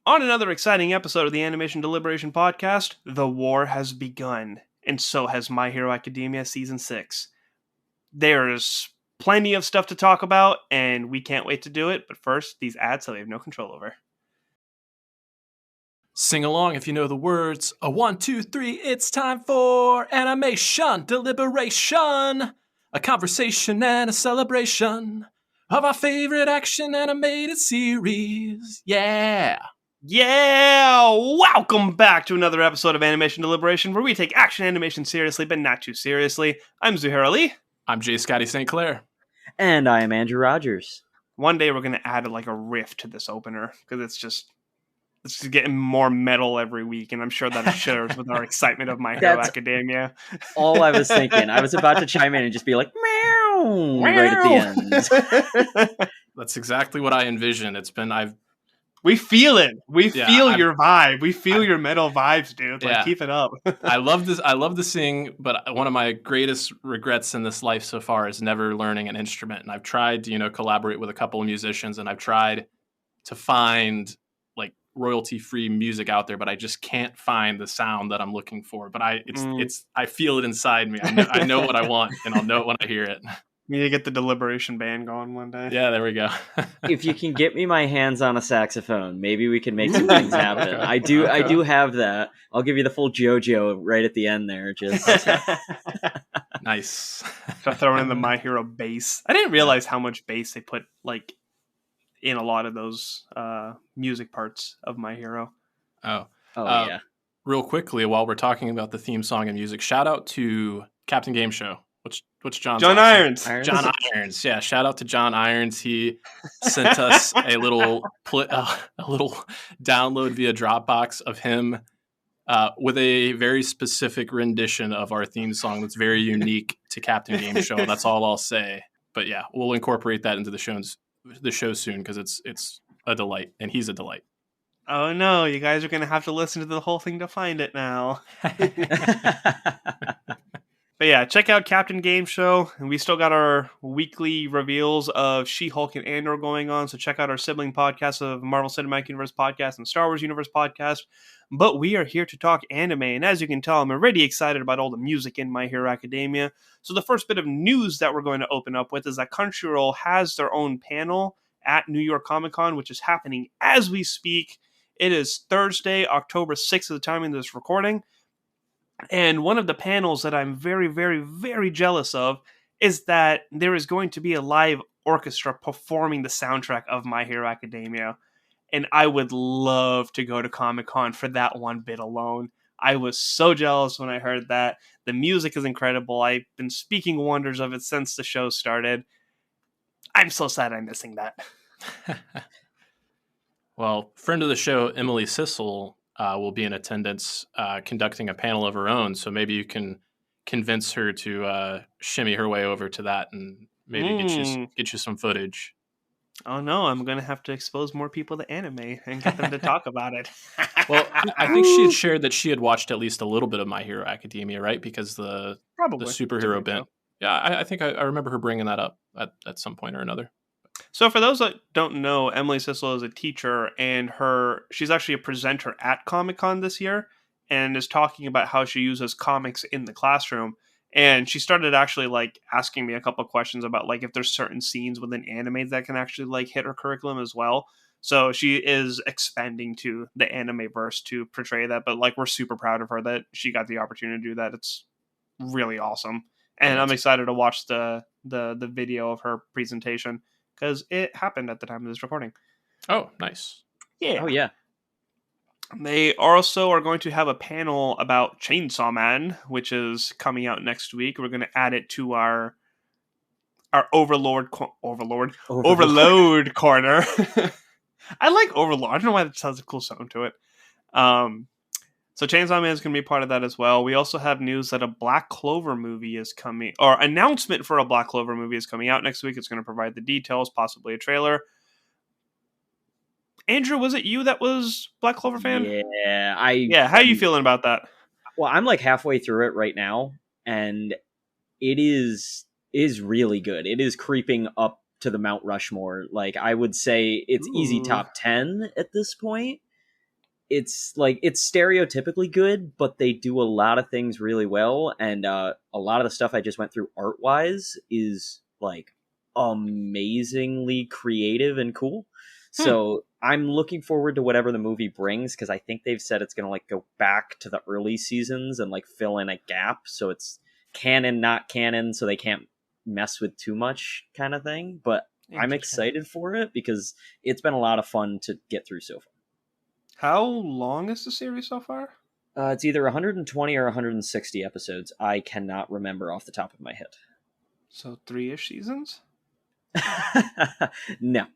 On another exciting episode of the Animation Deliberation podcast, the war has begun, and so has My Hero Academia Season 6. There's plenty of stuff to talk about, and we can't wait to do it, but first, these ads that we have no control over. Sing along if you know the words. A 1, 2, 3, it's time for Animation Deliberation. A conversation and a celebration of our favorite action animated series. Yeah! Welcome back to another episode of Animation Deliberation, where we take action animation seriously, but not too seriously. I'm Zuhair Ali. I'm J. Scotty St. Clair. And I am Andrew Rogers. One day we're going to add like a riff to this opener, because it's just getting more metal every week, and I'm sure that shares with our excitement of My Hero Academia. All I was thinking. I was about to chime in and just be like, meow, right at the end. That's exactly what I envision. We feel it. We feel your vibe. We feel your metal vibes, dude. Like, keep it up. I love this. I love to sing, but one of my greatest regrets in this life so far is never learning an instrument. And I've tried to, collaborate with a couple of musicians, and I've tried to find royalty-free music out there, but I just can't find the sound that I'm looking for. But I feel it inside me. I know what I want, and I'll know it when I hear it. We need to get the Deliberation band going one day. Yeah, there we go. If you can get me my hands on a saxophone, maybe we can make some things happen. Okay. I do have that. I'll give you the full JoJo right at the end there. Just nice. Start throwing in the My Hero bass. I didn't realize how much bass they put in a lot of those music parts of My Hero. Yeah. Real quickly, while we're talking about the theme song and music, shout out to Captain Game Show. What's John's John Irons? Irons. John Irons. Yeah, shout out to John Irons. He sent us a little download via Dropbox of him with a very specific rendition of our theme song that's very unique to Captain Game Show. That's all I'll say. But yeah, we'll incorporate that into the show soon, because it's a delight, and he's a delight. Oh no, you guys are going to have to listen to the whole thing to find it now. But yeah, check out Captain Game Show, and we still got our weekly reveals of She-Hulk and Andor going on, so check out our sibling podcasts of Marvel Cinematic Universe podcast and Star Wars Universe podcast. But we are here to talk anime, and as you can tell, I'm already excited about all the music in My Hero Academia. So the first bit of news that we're going to open up with is that Crunchyroll has their own panel at New York Comic Con, which is happening as we speak. It is Thursday, October 6th at the time of this recording. And one of the panels that I'm very, very, very jealous of is that there is going to be a live orchestra performing the soundtrack of My Hero Academia. And I would love to go to Comic-Con for that one bit alone. I was so jealous when I heard that. The music is incredible. I've been speaking wonders of it since the show started. I'm so sad I'm missing that. Well, friend of the show, Emily Sissel, will be in attendance conducting a panel of her own. So maybe you can convince her to shimmy her way over to that and maybe get you some footage. Oh no, I'm going to have to expose more people to anime and get them to talk about it. Well, I think she had shared that she had watched at least a little bit of My Hero Academia, right? Because the superhero bent. Yeah, I think I remember her bringing that up at some point or another. So for those that don't know, Emily Sissel is a teacher, and she's actually a presenter at Comic-Con this year, and is talking about how she uses comics in the classroom. And she started actually asking me a couple of questions about if there's certain scenes within anime that can actually hit her curriculum as well. So she is expanding to the anime verse to portray that. But we're super proud of her that she got the opportunity to do that. It's really awesome, and I'm excited to watch the video of her presentation, because it happened at the time of this recording. Oh, nice. Yeah. Oh, yeah. They also are going to have a panel about Chainsaw Man, which is coming out next week. We're going to add it to our Overload corner. I like Overlord. I don't know why that has a cool sound to it. So Chainsaw Man is going to be part of that as well. We also have news that a Black Clover movie is coming, or announcement for a Black Clover movie is coming out next week. It's going to provide the details, possibly a trailer. Andrew, was it you that was Black Clover fan? Yeah, how are you feeling about that? Well, I'm halfway through it right now, and it is really good. It is creeping up to the Mount Rushmore. I would say it's easy top 10 at this point. it's stereotypically good, but they do a lot of things really well, and a lot of the stuff I just went through art wise is like amazingly creative and cool. So I'm looking forward to whatever the movie brings, because I think they've said it's going to like go back to the early seasons and like fill in a gap, so it's canon, not canon, so they can't mess with too much kind of thing. But I'm excited for it because it's been a lot of fun to get through so far. How long is the series so far? It's either 120 or 160 episodes. I cannot remember off the top of my head. So 3-ish seasons? No.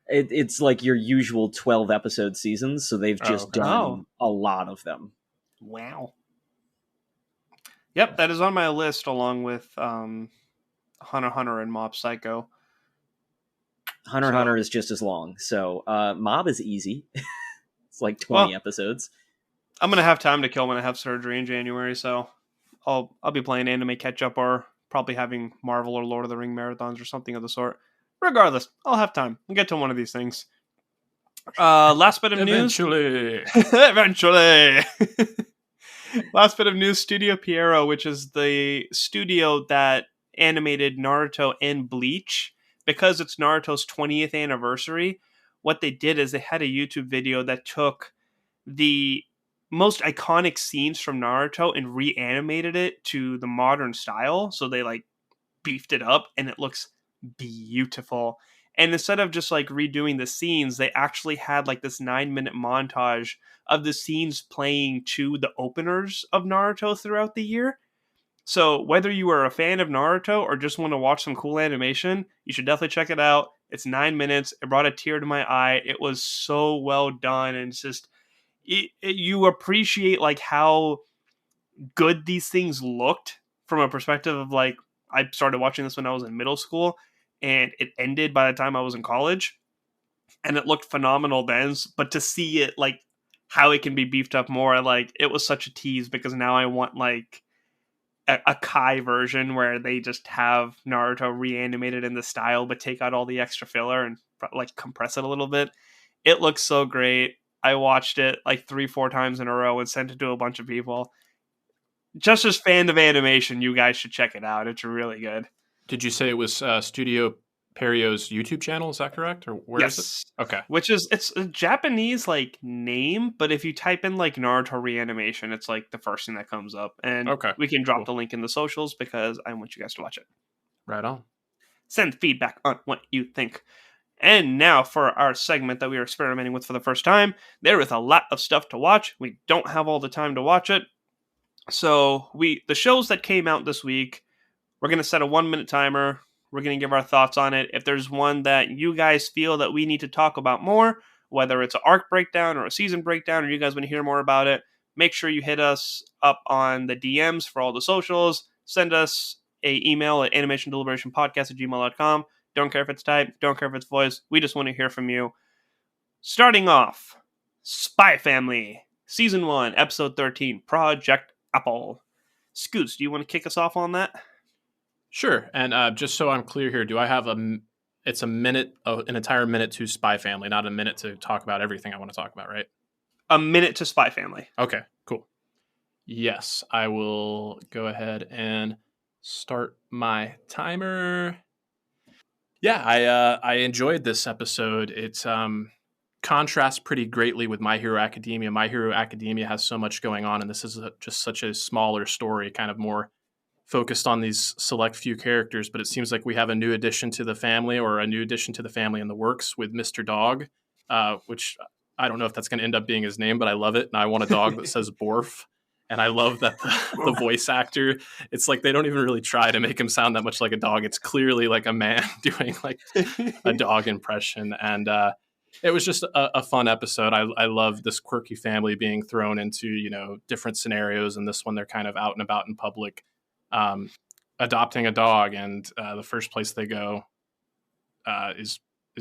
It's like your usual 12 episode seasons, so they've just done a lot of them. Wow. Yep, that is on my list along with Hunter x Hunter and Mob Psycho. Hunter x Hunter is just as long, so Mob is easy. It's like 20 episodes. I'm going to have time to kill when I have surgery in January, so I'll be playing anime catch-up or probably having Marvel or Lord of the Ring marathons or something of the sort. Regardless, I'll have time. I'll get to one of these things. Last bit of news. Eventually. Last bit of news, Studio Pierrot, which is the studio that animated Naruto and Bleach. Because it's Naruto's 20th anniversary, what they did is they had a YouTube video that took the most iconic scenes from Naruto and reanimated it to the modern style. So they like beefed it up and it looks beautiful. And instead of just like redoing the scenes, they actually had like this 9-minute montage of the scenes playing to the openers of Naruto throughout the year. So whether you are a fan of Naruto or just want to watch some cool animation, you should definitely check it out. It's 9 minutes. It brought a tear to my eye. It was so well done. And it's just, you appreciate like how good these things looked from a perspective of like, I started watching this when I was in middle school and it ended by the time I was in college. And it looked phenomenal then. But to see it like how it can be beefed up more, like it was such a tease because now I want like a Kai version where they just have Naruto reanimated in the style but take out all the extra filler and like compress it a little bit. It looks so great. I watched it like 3-4 times in a row and sent it to a bunch of people. Just as fan of animation, you guys should check it out. It's really good. Did you say it was Studio Perio's YouTube channel? Is that correct? Or where is it? Okay. Which is, it's a Japanese like name, but if you type in like Naruto reanimation, it's like the first thing that comes up. And we can drop the link in the socials because I want you guys to watch it. Right on. Send feedback on what you think. And now for our segment that we are experimenting with for the first time. There is a lot of stuff to watch. We don't have all the time to watch it. So the shows that came out this week, we're going to set a 1-minute timer. We're going to give our thoughts on it. If there's one that you guys feel that we need to talk about more, whether it's an arc breakdown or a season breakdown, or you guys want to hear more about it, make sure you hit us up on the DMs for all the socials. Send us an email at animationdeliberationpodcast@gmail.com. Don't care if it's typed. Don't care if it's voice. We just want to hear from you. Starting off, Spy Family, Season 1, Episode 13, Project Apple. Scoots, do you want to kick us off on that? Sure. And just so I'm clear here, do I have it's a minute, an entire minute to Spy Family, not a minute to talk about everything I want to talk about, right? A minute to Spy Family. Okay, cool. Yes, I will go ahead and start my timer. Yeah, I enjoyed this episode. It's contrasts pretty greatly with My Hero Academia. My Hero Academia has so much going on, and this is just such a smaller story, kind of more focused on these select few characters, but it seems like we have a new addition to the family, or a new addition to the family in the works with Mr. Dog, which I don't know if that's going to end up being his name, but I love it. And I want a dog that says Borf. And I love that the voice actor, it's like they don't even really try to make him sound that much like a dog. It's clearly like a man doing like a dog impression. And it was just a fun episode. I love this quirky family being thrown into, different scenarios. And this one, they're kind of out and about in public, adopting a dog, and the first place they go is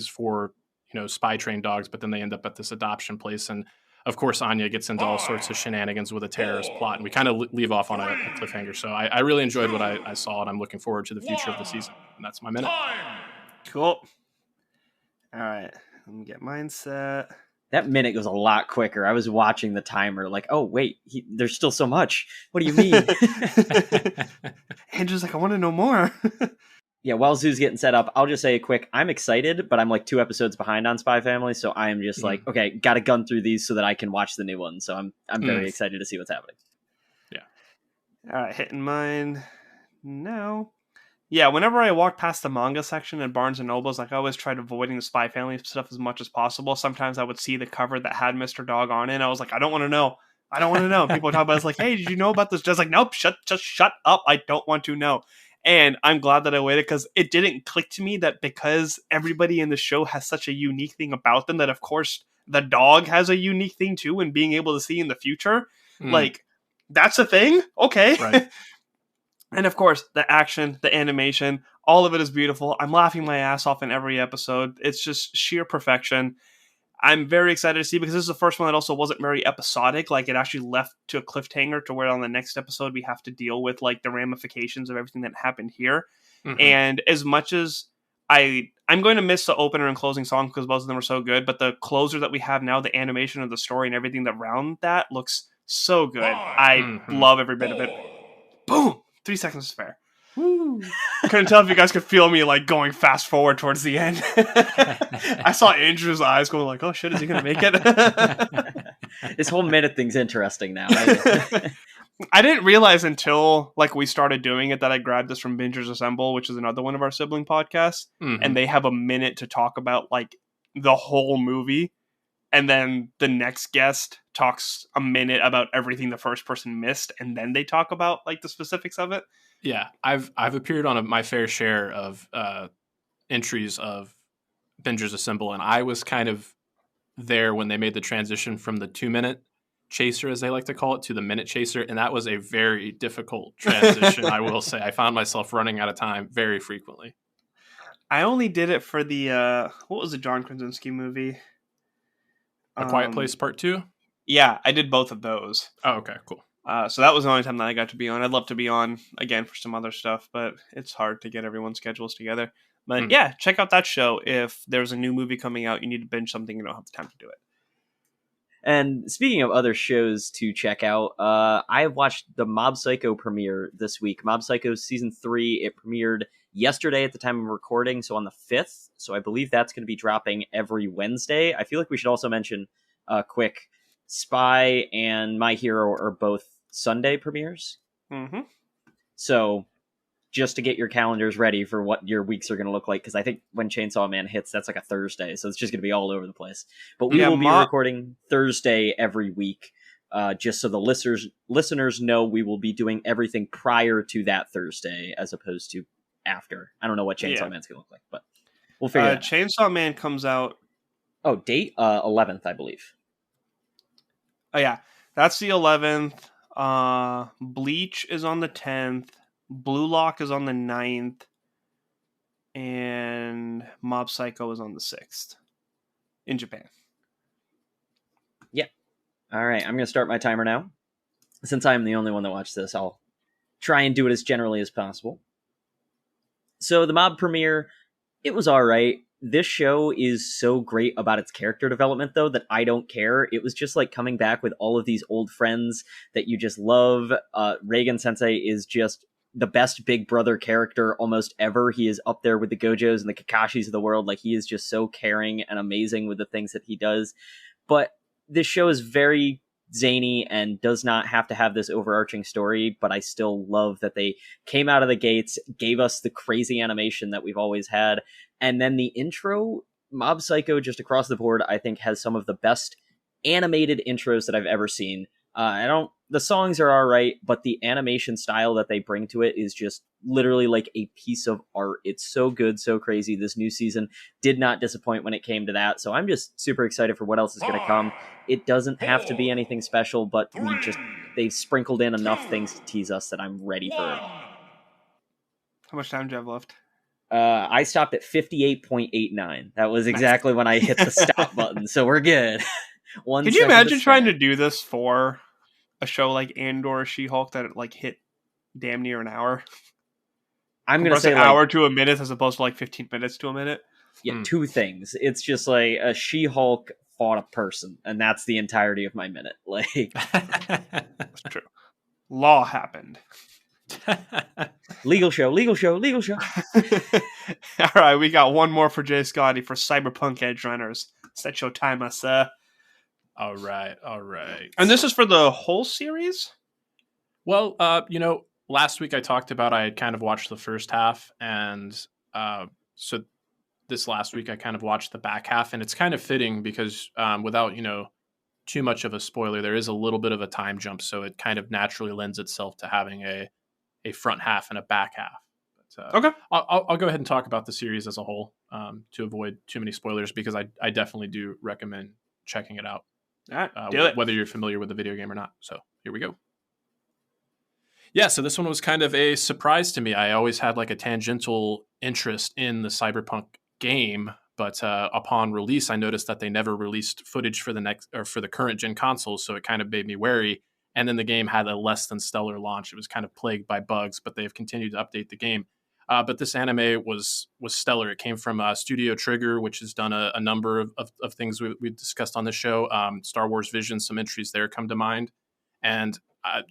for spy trained dogs, but then they end up at this adoption place, and of course Anya gets into all sorts of shenanigans with a terrorist plot, and we kind of leave off on a cliffhanger. So I really enjoyed what I saw, and I'm looking forward to the future of the season. And that's my minute. Cool. All right, let me get mine set. That minute goes a lot quicker. I was watching the timer like, oh, wait, there's still so much. What do you mean? Andrew's like, I want to know more. Yeah, while Zoo's getting set up, I'll just say a quick, I'm excited, but I'm like 2 episodes behind on Spy Family, so I am just like, okay, got to gun through these so that I can watch the new one. So I'm very excited to see what's happening. Yeah. All right, hitting mine now. Yeah, whenever I walk past the manga section at Barnes & Noble's, like I always tried avoiding the Spy Family stuff as much as possible. Sometimes I would see the cover that had Mr. Dog on it, and I was like, I don't want to know. I don't want to know. People would talk about it. It's like, hey, did you know about this? Just like, nope, just shut up. I don't want to know. And I'm glad that I waited because it didn't click to me that because everybody in the show has such a unique thing about them that, of course, the dog has a unique thing too, and being able to see in the future, like, that's a thing? Okay. Right. And of course, the action, the animation, all of it is beautiful. I'm laughing my ass off in every episode. It's just sheer perfection. I'm very excited to see because this is the first one that also wasn't very episodic. Like it actually left to a cliffhanger to where on the next episode we have to deal with like the ramifications of everything that happened here. Mm-hmm. And as much as I'm going to miss the opener and closing song because both of them are so good, but the closer that we have now, the animation of the story and everything around that looks so good. I love every bit of it. Boom! 3 seconds to spare. Woo. Couldn't tell if you guys could feel me like going fast forward towards the end. I saw Andrew's eyes going like, oh shit, is he going to make it? This whole minute thing's interesting now. I didn't realize until like we started doing it that I grabbed this from Bingers Assemble, which is another one of our sibling podcasts. Mm-hmm. And they have a minute to talk about like the whole movie. And then the next guest talks a minute about everything the first person missed. And then they talk about like the specifics of it. Yeah, I've appeared on my fair share of entries of Bingers Assemble, and I was kind of there when they made the transition from the 2-minute chaser, as they like to call it, to the minute chaser, and that was a very difficult transition, I will say. I found myself running out of time very frequently. I only did it for the, what was the John Krasinski movie? A Quiet Place Part 2? Yeah, I did both of those. Oh, okay, cool. So that was the only time that I got to be on. I'd love to be on again for some other stuff, but it's hard to get everyone's schedules together. But yeah, check out that show. If there's a new movie coming out, you need to binge something, you don't have the time to do it. And speaking of other shows to check out, I watched the Mob Psycho premiere this week. Mob Psycho Season 3, it premiered yesterday at the time of recording, so on the 5th. So I believe that's going to be dropping every Wednesday. I feel like we should also mention quick, Spy and My Hero are both Sunday premieres. Mm-hmm. So just to get your calendars ready for what your weeks are going to look like, because I think when Chainsaw Man hits, that's like a Thursday, so it's just going to be all over the place. But we will be recording Thursday every week, just so the listeners know we will be doing everything prior to that Thursday as opposed to after. I don't know what Chainsaw Man's going to look like, but we'll figure it out. Chainsaw Man comes out... Oh, date? 11th, I believe. Oh, yeah. That's the 11th. Bleach is on the 10th. Blue Lock is on the 9th. And Mob Psycho is on the 6th. In Japan. Yeah. All right. I'm going to start my timer now. Since I'm the only one that watched this, I'll try and do it as generally as possible. So the Mob premiere, it was all right. This show is so great about its character development, though, that I don't care. It was just like coming back with all of these old friends that you just love. Reigen Sensei is just the best big brother character almost ever. He is up there with the Gojos and the Kakashis of the world. Like, he is just so caring and amazing with the things that he does. But this show is very zany and does not have to have this overarching story, but I still love that they came out of the gates, gave us the crazy animation that we've always had. And then the intro, Mob Psycho, just across the board, I think has some of the best animated intros that I've ever seen. The songs are all right, but the animation style that they bring to it is just literally like a piece of art. It's so good, so crazy. This new season did not disappoint when it came to that. So I'm just super excited for what else is going to come. It doesn't have to be anything special, but they've sprinkled in enough things to tease us that I'm ready for it. How much time do you have left? I stopped at 58.89. That was exactly when I hit the stop button. So we're good. Could you imagine trying to do this for a show like Andor or She-Hulk that it like hit damn near an hour? I'm going to say an hour to a minute as opposed to like 15 minutes to a minute. Yeah, two things. It's just like a She-Hulk fought a person, and that's the entirety of my minute. Like, That's true. Law happened. legal show. All right, we got one more for Jay Scotty for Cyberpunk Edge Runners. Set your timer, sir. All right. And this is for the whole series? Well, last week I talked about I had kind of watched the first half, and so this last week I kind of watched the back half, and it's kind of fitting because without, too much of a spoiler, there is a little bit of a time jump, so it kind of naturally lends itself to having a front half and a back half. But, Okay. I'll go ahead and talk about the series as a whole to avoid too many spoilers, because I definitely do recommend checking it out. All right, do it. Whether you're familiar with the video game or not. So here we go. Yeah, so this one was kind of a surprise to me. I always had like a tangential interest in the Cyberpunk game, but upon release, I noticed that they never released footage for the current gen consoles, so it kind of made me wary. And then the game had a less than stellar launch. It was kind of plagued by bugs, but they've continued to update the game. But this anime was stellar. It came from Studio Trigger, which has done a number of things we've discussed on the show. Star Wars Vision, some entries there come to mind. And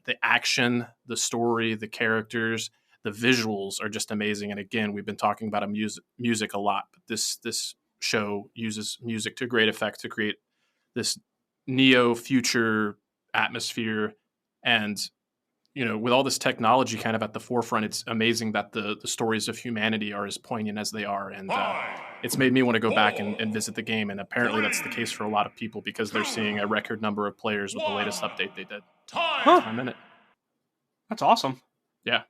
the action, the story, the characters, the visuals are just amazing. And again, we've been talking about music a lot, but this show uses music to great effect to create this neo-future atmosphere. And with all this technology kind of at the forefront, it's amazing that the stories of humanity are as poignant as they are. And it's made me want to go back and visit the game. And apparently that's the case for a lot of people, because they're seeing a record number of players with the latest update they did. Huh. Minute. That's awesome. Yeah.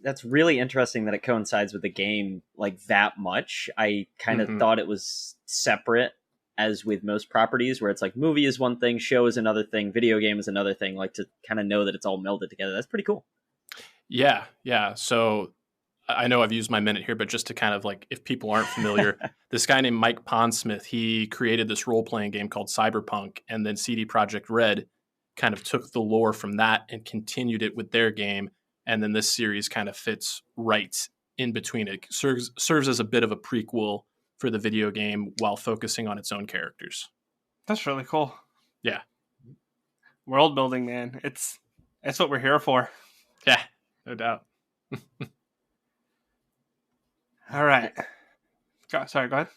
That's really interesting that it coincides with the game like that much. I kind of thought it was separate, as with most properties, where it's like movie is one thing, show is another thing, video game is another thing. Like, to kind of know that it's all melded together. That's pretty cool. Yeah. So I know I've used my minute here, but just to kind of like, if people aren't familiar, this guy named Mike Pondsmith, he created this role-playing game called Cyberpunk, and then CD Projekt Red kind of took the lore from that and continued it with their game. And then this series kind of fits right in between. It serves as a bit of a prequel for the video game while focusing on its own characters. That's really cool. Yeah. World building, man. It's what we're here for. Yeah, no doubt. All right. Sorry, go ahead.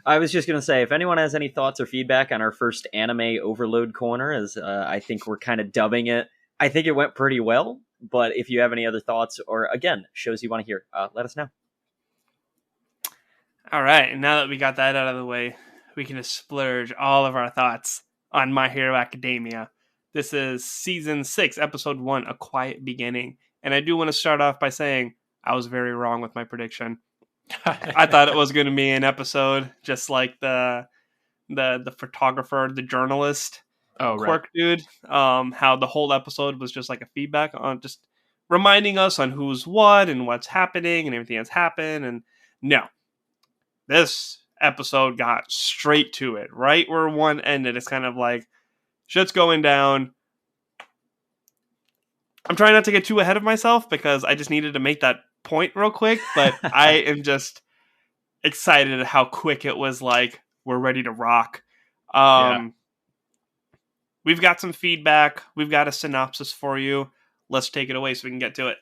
I was just going to say, if anyone has any thoughts or feedback on our first anime overload corner, as I think we're kind of dubbing it, I think it went pretty well. But if you have any other thoughts or, again, shows you want to hear, let us know. All right. And now that we got that out of the way, we can just splurge all of our thoughts on My Hero Academia. This is Season 6, Episode 1, A Quiet Beginning. And I do want to start off by saying I was very wrong with my prediction. I thought it was going to be an episode just like the photographer, the journalist, Quirk dude. How the whole episode was just like a feedback on just reminding us on who's what and what's happening and everything that's happened. And no, this episode got straight to it. Right where one ended, it's kind of like shit's going down. I'm trying not to get too ahead of myself because I just needed to make that point real quick, but I am just excited at how quick it was. Like, we're ready to rock. We've got some feedback. We've got a synopsis for you. Let's take it away so we can get to it.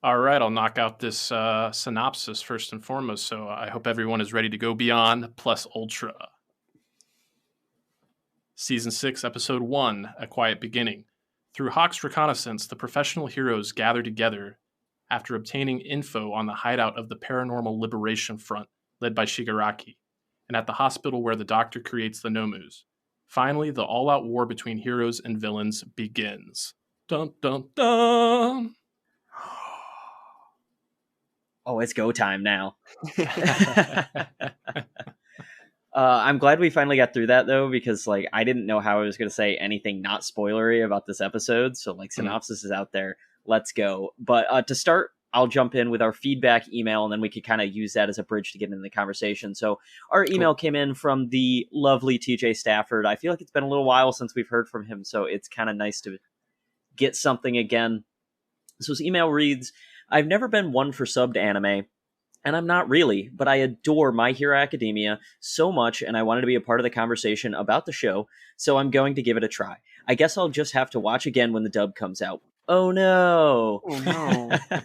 All right, I'll knock out this synopsis first and foremost, so I hope everyone is ready to go beyond plus ultra. Season 6, Episode 1, A Quiet Beginning. Through Hawk's reconnaissance, the professional heroes gather together after obtaining info on the hideout of the Paranormal Liberation Front, led by Shigaraki, and at the hospital where the doctor creates the Nomus. Finally, the all-out war between heroes and villains begins. Dun, dun, dun! Oh, it's go time now. I'm glad we finally got through that, though, because like I didn't know how I was going to say anything not spoilery about this episode. So like synopsis is out there. Let's go. But to start, I'll jump in with our feedback email, and then we could kind of use that as a bridge to get into the conversation. So our email came in from the lovely TJ Stafford. I feel like it's been a little while since we've heard from him, so it's kind of nice to get something again. So his email reads, I've never been one for subbed anime, And I'm not really, but I adore My Hero Academia so much, and I wanted to be a part of the conversation about the show, so I'm going to give it a try. I guess I'll just have to watch again when the dub comes out. Oh no! Oh no.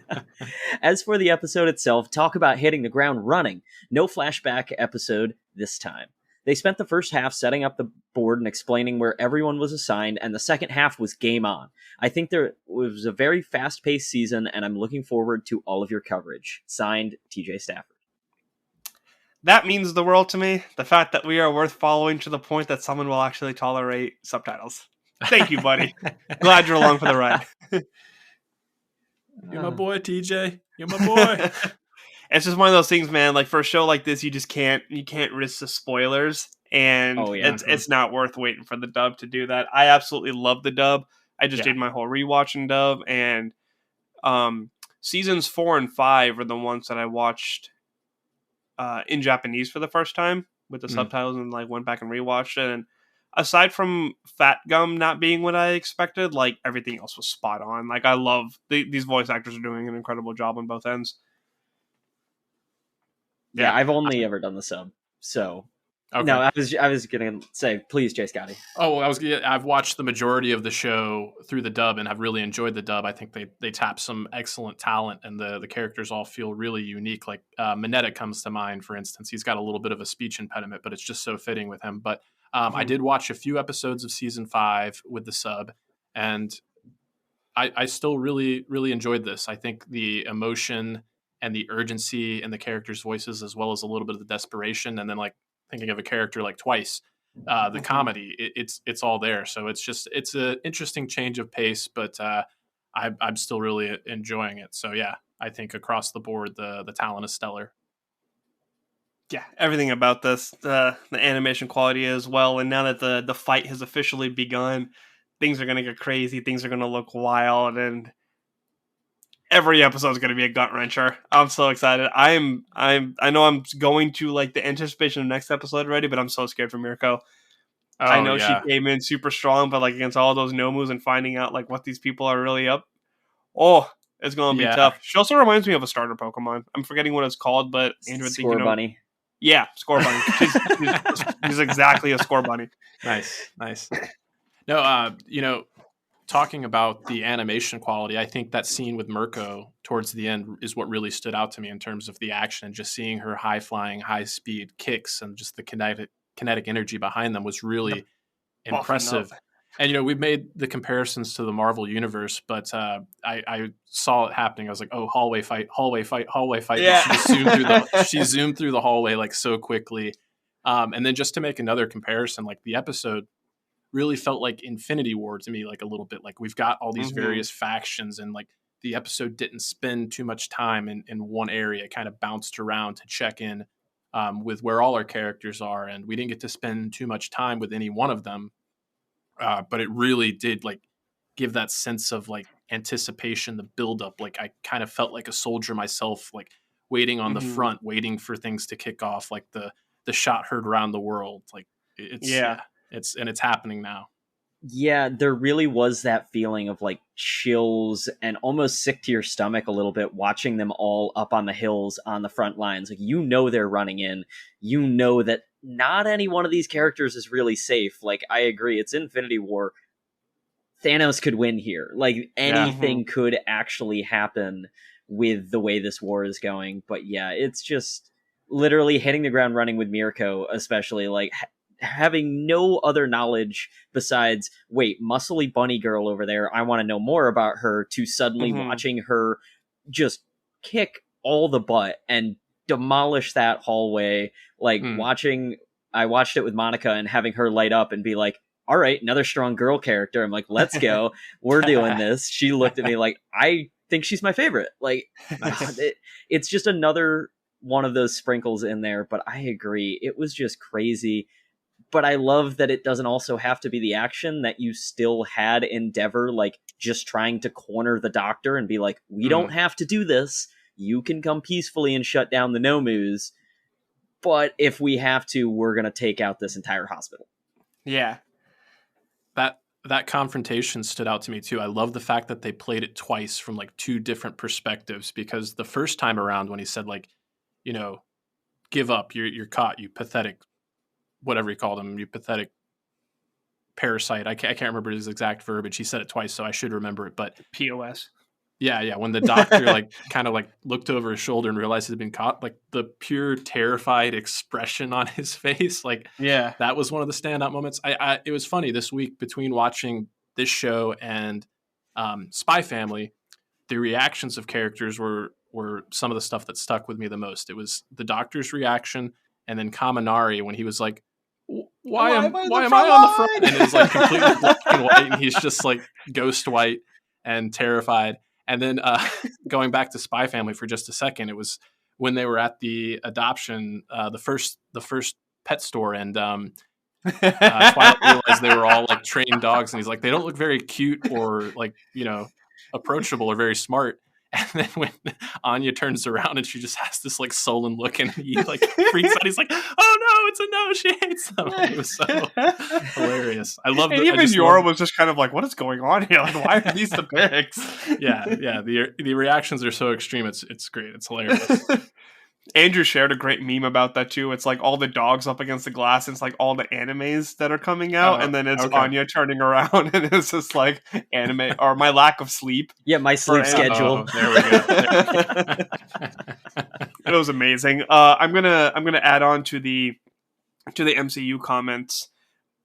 As for the episode itself, talk about hitting the ground running. No flashback episode this time. They spent the first half setting up the board and explaining where everyone was assigned, and the second half was game on. I think there was a very fast-paced season, and I'm looking forward to all of your coverage. Signed, TJ Stafford. That means the world to me. The fact that we are worth following to the point that someone will actually tolerate subtitles. Thank you, buddy. Glad you're along for the ride. You're my boy, TJ. You're my boy. It's just one of those things, man. Like for a show like this, you can't risk the spoilers, and it's not worth waiting for the dub to do that. I absolutely love the dub. I just did my whole rewatch in dub, and seasons 4 and 5 are the ones that I watched in Japanese for the first time with the subtitles, and like went back and rewatched it. And aside from Fat Gum not being what I expected, like everything else was spot on. Like I love these voice actors are doing an incredible job on both ends. Yeah, I've only ever done the sub, so okay. No, I was gonna say, please, Jay Scotty. Oh, I've watched the majority of the show through the dub and have really enjoyed the dub. I think they tap some excellent talent, and the characters all feel really unique. Like Mineta comes to mind, for instance. He's got a little bit of a speech impediment, but it's just so fitting with him. But I did watch a few episodes of season 5 with the sub, and I still really, really enjoyed this. I think the emotion and the urgency in the characters' voices, as well as a little bit of the desperation, and then like thinking of a character like Twice, the comedy, it's all there. So it's an interesting change of pace, but I'm still really enjoying it. So yeah, I think across the board, the talent is stellar. Yeah, everything about this, the animation quality as well, and now that the fight has officially begun, things are going to get crazy, things are going to look wild, and every episode is going to be a gut wrencher. I'm so excited. I know I'm going to like the anticipation of the next episode already, but I'm so scared for Mirko. I know she came in super strong, but like against all those Nomus and finding out like what these people are really up. Oh, it's going to be tough. She also reminds me of a starter Pokemon. I'm forgetting what it's called, but Andrew, Score Bunny. Yeah, Score Bunny. She's exactly a Score Bunny. Nice. No, talking about the animation quality, I think that scene with Mirko towards the end is what really stood out to me in terms of the action. Just seeing her high flying, high speed kicks and just the kinetic energy behind them was really impressive. And we've made the comparisons to the Marvel universe, but I saw it happening. I was like, oh, hallway fight. Yeah. She zoomed through the hallway like so quickly. And then just to make another comparison, like the episode really felt like Infinity War to me, like a little bit. Like we've got all these various factions, and like the episode didn't spend too much time in one area. It kind of bounced around to check in with where all our characters are, and we didn't get to spend too much time with any one of them. But it really did like give that sense of like anticipation, the buildup. Like I kind of felt like a soldier myself, like waiting on the front, waiting for things to kick off, like the shot heard around the world. Like it's happening now. Yeah, there really was that feeling of like chills and almost sick to your stomach a little bit watching them all up on the hills on the front lines. Like, they're running in. That not any one of these characters is really safe. Like, I agree. It's Infinity War. Thanos could win here. Like, anything could actually happen with the way this war is going. But yeah, it's just literally hitting the ground running with Mirko, especially like having no other knowledge besides, wait, muscly bunny girl over there, I want to know more about her, to suddenly watching her just kick all the butt and demolish that hallway. Like I watched it with Monica and having her light up and be like, all right, another strong girl character. I'm like, let's go. We're doing this. She looked at me like, I think she's my favorite. Like, it's just another one of those sprinkles in there. But I agree. It was just crazy. But I love that it doesn't also have to be the action that you still had Endeavor, like just trying to corner the doctor and be like, we don't have to do this. You can come peacefully and shut down the Nomus. But if we have to, we're going to take out this entire hospital. Yeah. That confrontation stood out to me too. I love the fact that they played it twice from like two different perspectives, because the first time around when he said like, give up, you're caught, you pathetic, whatever he called him, you pathetic parasite. I can't remember his exact verbiage. He said it twice, so I should remember it. But POS. Yeah. When the doctor kind of looked over his shoulder and realized he'd been caught, the pure terrified expression on his face, that was one of the standout moments. It was funny this week between watching this show and Spy Family, the reactions of characters were some of the stuff that stuck with me the most. It was the doctor's reaction, and then Kaminari when he was like, why am I on the front? And it was completely black and white, and he's just ghost white and terrified. And then going back to Spy Family for just a second, it was when they were at the adoption, the first pet store, and Twilight realized they were all trained dogs, and he's like, they don't look very cute or approachable or very smart. And then when Anya turns around and she just has this sullen look, and he freaks out. He's like, "Oh no, it's a no! She hates them." It was so hilarious. I love. Even Yora was just kind of like, "What is going on here? Why are these the picks?" Yeah. The reactions are so extreme. It's great. It's hilarious. Andrew shared a great meme about that too. It's all the dogs up against the glass, and it's all the animes that are coming out, and then it's Anya turning around, and it's just anime or my lack of sleep. Yeah, my sleep schedule. There we go. It was amazing. I'm gonna add on to the MCU comments.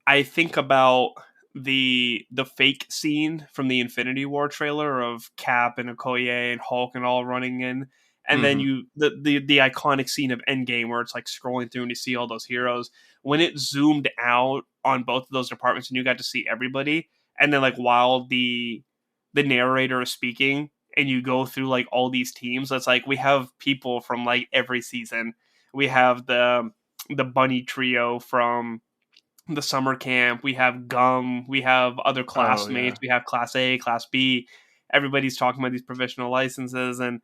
I think about the fake scene from the Infinity War trailer of Cap and Okoye and Hulk and all running in. And then the iconic scene of Endgame where it's scrolling through and you see all those heroes. When it zoomed out on both of those departments and you got to see everybody, and then while the narrator is speaking and you go through all these teams, that's we have people from every season. We have the bunny trio from the summer camp. We have Gum. We have other classmates. We have Class A, Class B. Everybody's talking about these provisional licenses, and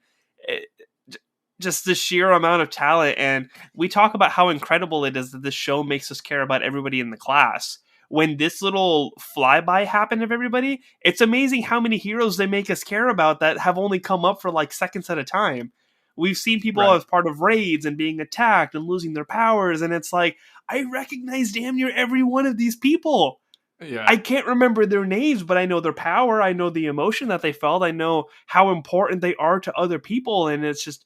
just the sheer amount of talent. And we talk about how incredible it is that this show makes us care about everybody in the class. When this little flyby happened of everybody, it's amazing how many heroes they make us care about that have only come up for seconds at a time. We've seen people as part of raids and being attacked and losing their powers, and it's I recognize damn near every one of these people. Yeah. I can't remember their names, but I know their power. I know the emotion that they felt. I know how important they are to other people, and it's just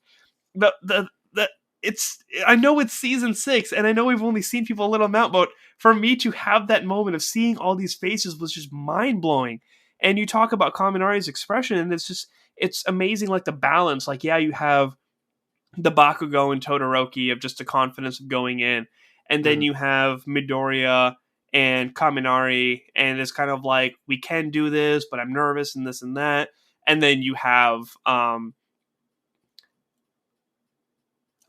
I know it's season 6, and I know we've only seen people a little amount, but for me to have that moment of seeing all these faces was just mind blowing. And you talk about Kaminari's expression, and it's amazing, the balance. You have the Bakugo and Todoroki of just the confidence of going in, and then you have Midoriya and Kaminari, and it's kind of we can do this, but I'm nervous and this and that. And then you have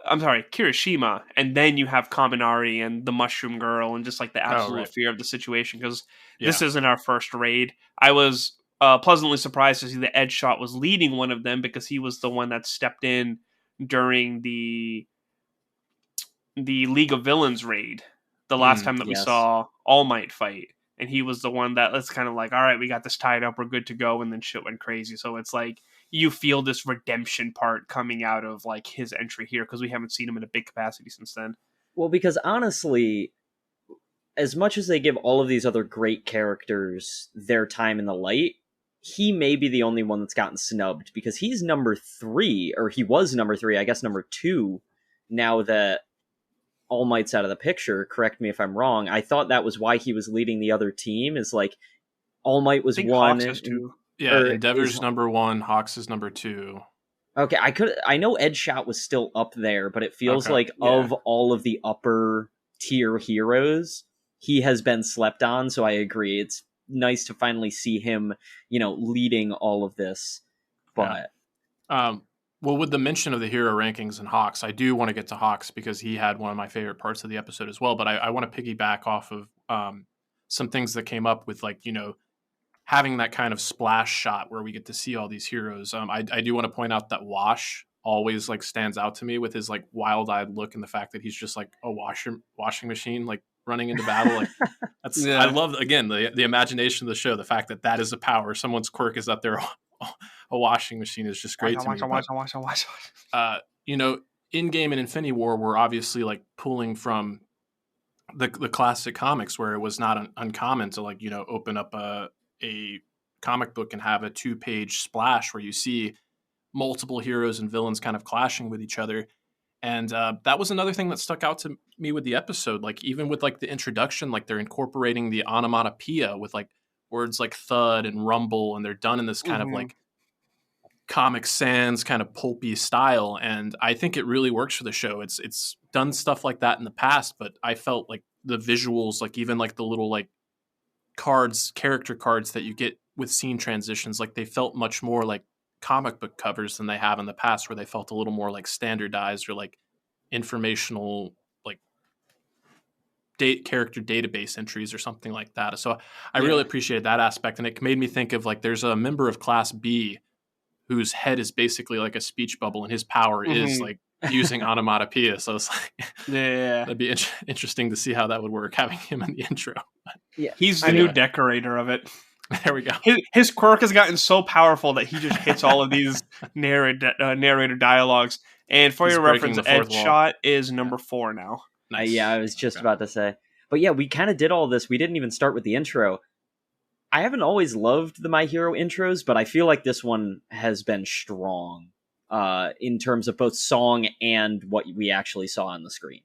Kirishima, and then you have Kaminari and the Mushroom Girl, and just the absolute fear of the situation, because this isn't our first raid. I was pleasantly surprised to see that Ed Shot was leading one of them, because he was the one that stepped in during the League of Villains raid, the last time that we saw All Might fight. And he was the one that's kind of all right, we got this tied up, we're good to go, and then shit went crazy. So it's you feel this redemption part coming out of his entry here, because we haven't seen him in a big capacity since then. Well, because honestly, as much as they give all of these other great characters their time in the light, he may be the only one that's gotten snubbed, because he's number 3, or he was number 3, I guess number 2, now that All Might's out of the picture. Correct me if I'm wrong. I thought that was why he was leading the other team, is All Might was 1. Yeah, Endeavor's number 1, Hawks is number 2. Okay, I know Ed Shot was still up there, but it feels of all of the upper tier heroes, he has been slept on, so I agree. It's nice to finally see him, leading all of this. But well, with the mention of the hero rankings and Hawks, I do want to get to Hawks, because he had one of my favorite parts of the episode as well. But I want to piggyback off of some things that came up with having that kind of splash shot where we get to see all these heroes. I do want to point out that Wash always stands out to me with his wild-eyed look, and the fact that he's just a washing machine running into battle. That's I love, again, the imagination of the show. The fact that is a power. Someone's quirk is up there. A washing machine is just great to me. Watch. You know, Endgame and Infinity War were obviously like pulling from the classic comics, where it was not uncommon to like, open up a comic book and have a 2-page splash where you see multiple heroes and villains kind of clashing with each other. And that was another thing that stuck out to me with the episode. Like, even with like the introduction, like they're incorporating the onomatopoeia with like words like thud and rumble, and they're done in this kind of like Comic Sans kind of pulpy style. And I think it really works for the show. It's done stuff like that in the past, but I felt like the visuals, like even like the little like character cards that you get with scene transitions, like they felt much more like comic book covers than they have in the past, where they felt a little more like standardized or like informational, like character database entries or something like that. So I really appreciated that aspect. And it made me think of like, there's a member of Class B whose head is basically like a speech bubble, and his power is like using onomatopoeia. So it's like, that'd be interesting to see how that would work, having him in the intro. Yeah, he's the new decorator of it. There we go. His quirk has gotten so powerful that he just hits all of these narrator dialogues. And for your reference, Ed Shot is number 4 now. Nice. Yeah, I was just about to say. But yeah, we kind of did all this. We didn't even start with the intro. I haven't always loved the My Hero intros, but I feel like this one has been strong in terms of both song and what we actually saw on the screen.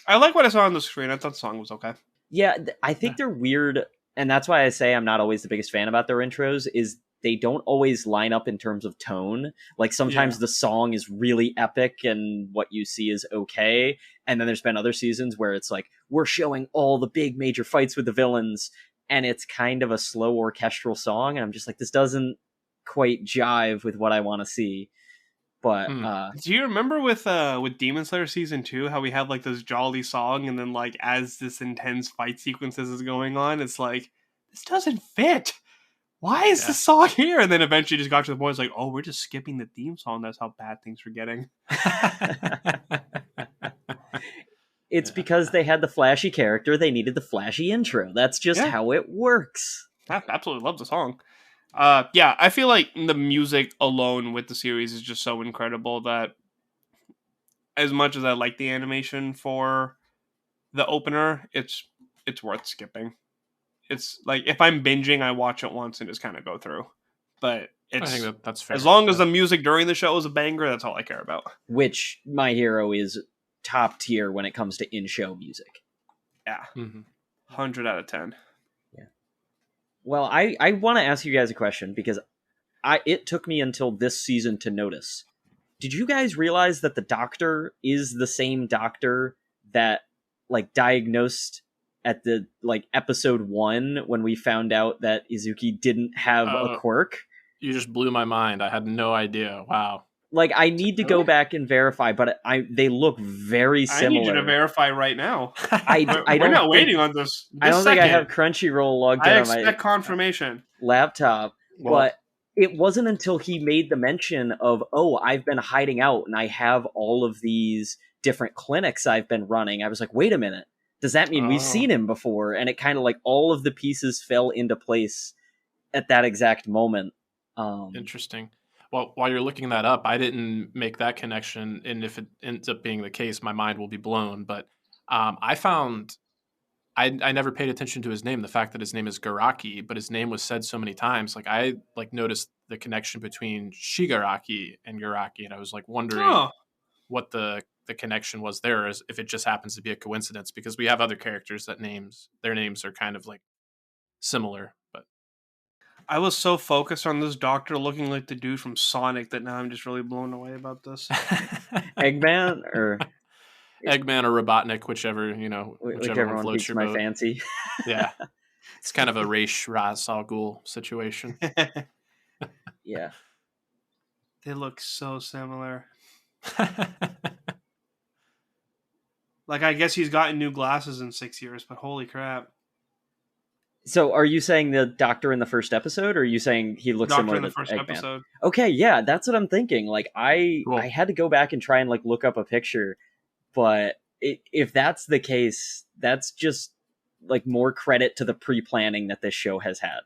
I like what I saw on the screen. I thought the song was okay. Yeah, I think they're weird, and that's why I say I'm not always the biggest fan about their intros, is they don't always line up in terms of tone. Like, sometimes the song is really epic and what you see is okay, and then there's been other seasons where it's like, we're showing all the big major fights with the villains, and it's kind of a slow orchestral song, and I'm just like, this doesn't quite jive with what I want to see. But do you remember with Demon Slayer season 2 how we had like this jolly song, and then like as this intense fight sequences is going on, it's like, this doesn't fit. Why is this song here? And then eventually just got to the point, it's like, oh, we're just skipping the theme song. That's how bad things are getting. It's because they had the flashy character, they needed the flashy intro. That's just how it works. I absolutely love the song. I feel like the music alone with the series is just so incredible that as much as I like the animation for the opener, it's worth skipping. It's like, if I'm binging, I watch it once and just kind of go through. But I think that's fair. As long as the music during the show is a banger, that's all I care about. Which My Hero is top tier when it comes to in-show music. Yeah. 100 out of 10. Yeah. Well, I want to ask you guys a question, because it took me until this season to notice. Did you guys realize that the doctor is the same doctor that like diagnosed at the like episode 1 when we found out that Izuki didn't have a quirk? You just blew my mind. I had no idea. Wow. Like, I need to go back and verify, but they look very similar. I need you to verify right now. We're not waiting on this. I don't think I have Crunchyroll logged in on my expect confirmation laptop. But it wasn't until he made the mention of, I've been hiding out and I have all of these different clinics I've been running. I was like, wait a minute. Does that mean we've seen him before? And it kind of like all of the pieces fell into place at that exact moment. Interesting. Well, while you're looking that up, I didn't make that connection, and if it ends up being the case, my mind will be blown. But I found I never paid attention to his name, the fact that his name is Garaki, but his name was said so many times. Like, I noticed the connection between Shigaraki and Garaki, and I was like wondering what the connection was there, as if it just happens to be a coincidence, because we have other characters that their names are kind of like similar. But I was so focused on this doctor looking like the dude from Sonic that now I'm just really blown away about this. Eggman or Robotnik, whichever one floats your boat. My fancy. Yeah, it's kind of a Raish Ras Al Ghul situation. Yeah, they look so similar. Like, I guess he's gotten new glasses in 6 years, but holy crap. So are you saying the doctor in the first episode, or are you saying he looks similar to the first episode? Okay, yeah, that's what I'm thinking. Like, I had to go back and try and like look up a picture, but if that's the case, that's just like more credit to the pre-planning that this show has had.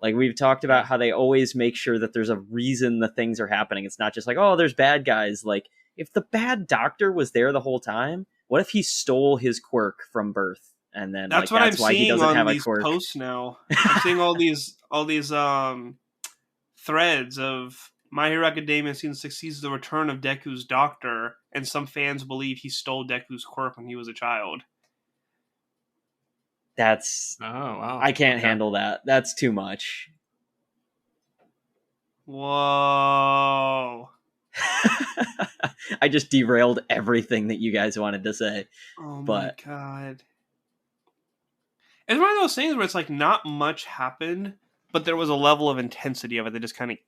Like, we've talked about how they always make sure that there's a reason the things are happening. It's not just like, there's bad guys. Like, if the bad doctor was there the whole time, what if he stole his quirk from birth? And then That's like what that's I'm why he seeing doesn't on have a these quirk. posts now. I'm seeing all these threads of My Hero Academia season 6 sees the return of Deku's doctor, and some fans believe he stole Deku's quirk when he was a child. That's wow. I can't handle that. That's too much. Whoa. I just derailed everything that you guys wanted to say. Oh but my god. It's one of those things where it's like not much happened, but there was a level of intensity of it that just kind of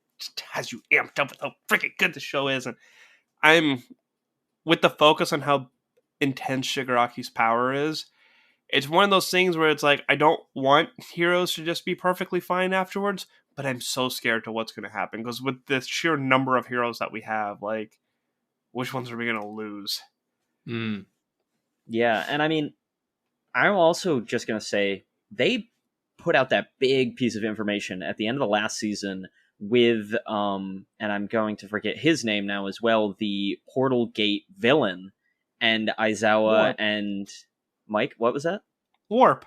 has you amped up with how freaking good the show is. And I'm with the focus on how intense Shigaraki's power is. It's one of those things where it's like I don't want heroes to just be perfectly fine afterwards, but I'm so scared to what's going to happen because with the sheer number of heroes that we have, like, which ones are we going to lose? Yeah, and I mean, I'm also just going to say they put out that big piece of information at the end of the last season with, and I'm going to forget his name now as well, the Portal Gate villain, and Aizawa Warp. and Mike, what was that? Warp.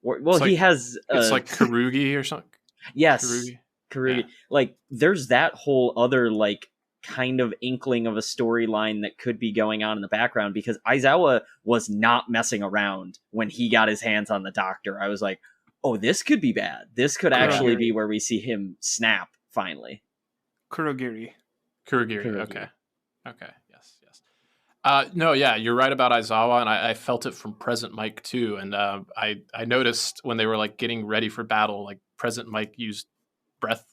Well, he has... it's like Karugi or something. Yes, Karugi. Yeah. Like, there's that whole other, like, kind of inkling of a storyline that could be going on in the background, because Aizawa was not messing around when he got his hands on the doctor. I was like, oh, this could be bad. This could actually be where we see him snap, finally. Kurogiri. Okay. No, yeah, you're right about Aizawa, and I felt it from Present Mike too. And I noticed when they were like getting ready for battle, like Present Mike used breath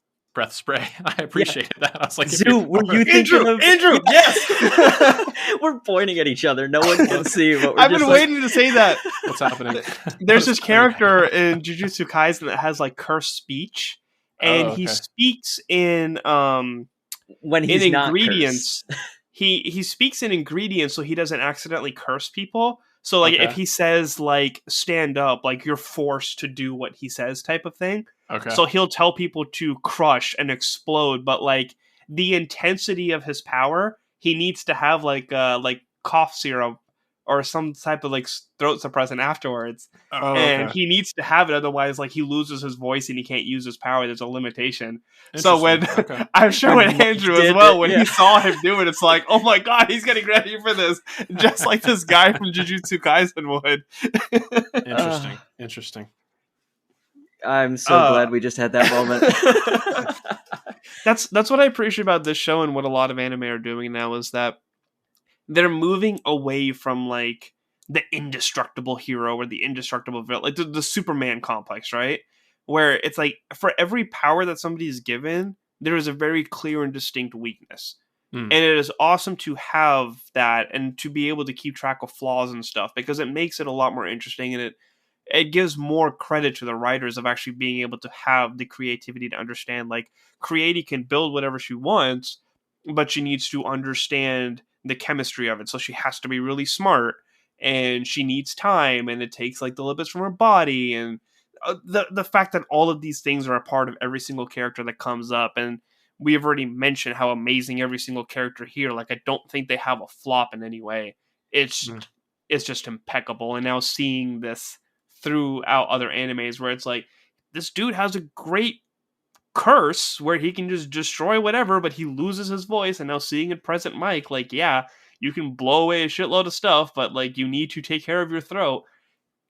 spray. I appreciated that. I was like, Zoo, were you thinking of Andrew? Yes. We're pointing at each other. No one can see. But I've been waiting to say that. What's happening? There's this character in Jujutsu Kaisen that has like cursed speech, and he speaks in when he's in not ingredients. He speaks in ingredients so he doesn't accidentally curse people. So like if he says like stand up, like you're forced to do what he says type of thing. Okay. So he'll tell people to crush and explode, but like the intensity of his power, he needs to have like cough syrup or some type of like throat suppressant afterwards. And he needs to have it, otherwise like he loses his voice and he can't use his power. There's a limitation. So when I'm showing Andrew as well, when he saw him do it, it's like, oh my god, he's getting ready for this, just like this guy from Jujutsu Kaisen would. Interesting. I'm so glad we just had that moment. That's what I appreciate about this show, and what a lot of anime are doing now is that they're moving away from like the indestructible hero or the indestructible villain, like the Superman complex, right? Where it's like for every power that somebody is given, there is a very clear and distinct weakness. And it is awesome to have that and to be able to keep track of flaws and stuff, because it makes it a lot more interesting, and it gives more credit to the writers of actually being able to have the creativity to understand, like, Creaty can build whatever she wants, but she needs to understand the chemistry of it. So she has to be really smart, and she needs time, and it takes like the lipids from her body, and the fact that all of these things are a part of every single character that comes up. And we have already mentioned how amazing every single character here. Like, I don't think they have a flop in any way. It's just impeccable. And now seeing this throughout other animes where it's like, this dude has a great curse where he can just destroy whatever, but he loses his voice. And now seeing it Present Mike, like, yeah, you can blow away a shitload of stuff, but like you need to take care of your throat.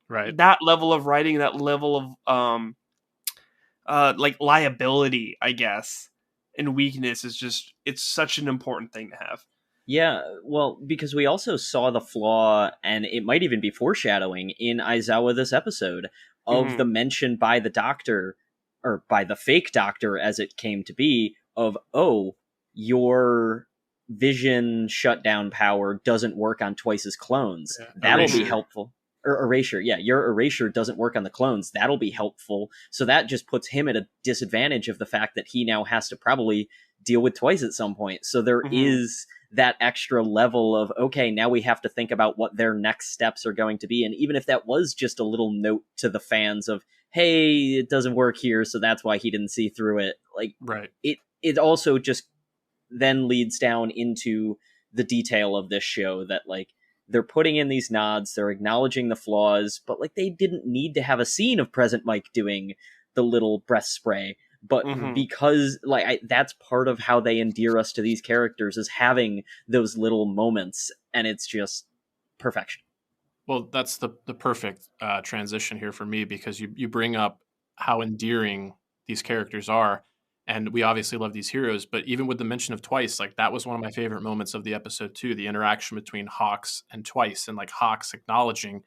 Right. That level of writing, that level of like liability, I guess, and weakness is just, it's such an important thing to have. Yeah, well, because we also saw the flaw, and it might even be foreshadowing in Aizawa this episode, of the mention by the doctor, or by the fake doctor as it came to be, of, oh, your vision shutdown power doesn't work on Twice's clones. Yeah, that'll be helpful. Or erasure, yeah, your erasure doesn't work on the clones. That'll be helpful. So that just puts him at a disadvantage of the fact that he now has to probably deal with Twice at some point. So there is that extra level of, okay, now we have to think about what their next steps are going to be. And even if that was just a little note to the fans of, hey, it doesn't work here, so that's why he didn't see through it. Like, right. It also just then leads down into the detail of this show that like they're putting in these nods, they're acknowledging the flaws, but like they didn't need to have a scene of Present Mike doing the little breath spray. But because like that's part of how they endear us to these characters is having those little moments, and it's just perfection. Well, that's the perfect transition here for me, because you bring up how endearing these characters are, and we obviously love these heroes. But even with the mention of Twice, like that was one of my favorite moments of the episode too. The interaction between Hawks and Twice, and like Hawks acknowledging,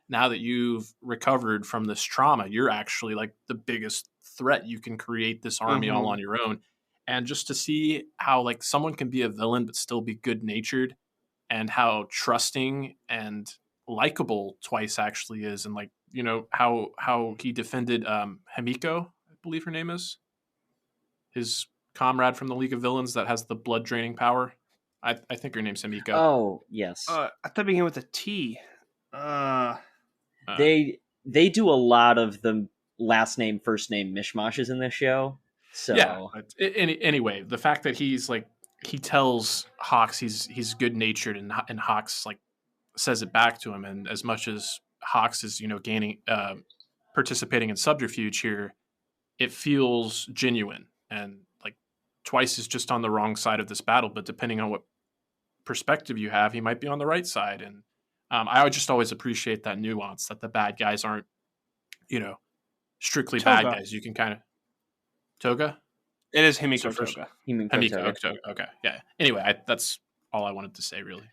now that you've recovered from this trauma, you're actually like the biggest threat. You can create this army all on your own. And just to see how like someone can be a villain but still be good natured, and how trusting and likable Twice actually is, and like, you know, how he defended Himiko, I believe her name is, his comrade from the League of Villains that has the blood draining power. I think her name's Himiko. Oh yes, I thought it began with a T. They do a lot of the last name first name mishmashes in this show. So yeah. Anyway, the fact that he's like, he tells Hawks he's good natured, and Hawks like says it back to him, and as much as Hawks is, you know, gaining participating in subterfuge here, it feels genuine, and like Twice is just on the wrong side of this battle, but depending on what perspective you have, he might be on the right side. And I would just always appreciate that nuance, that the bad guys aren't, you know, strictly Toga. bad guys. You can kind of Toga. It is Himiko So Toga. Himiko Toga. Okay, yeah. Anyway, that's all I wanted to say, really.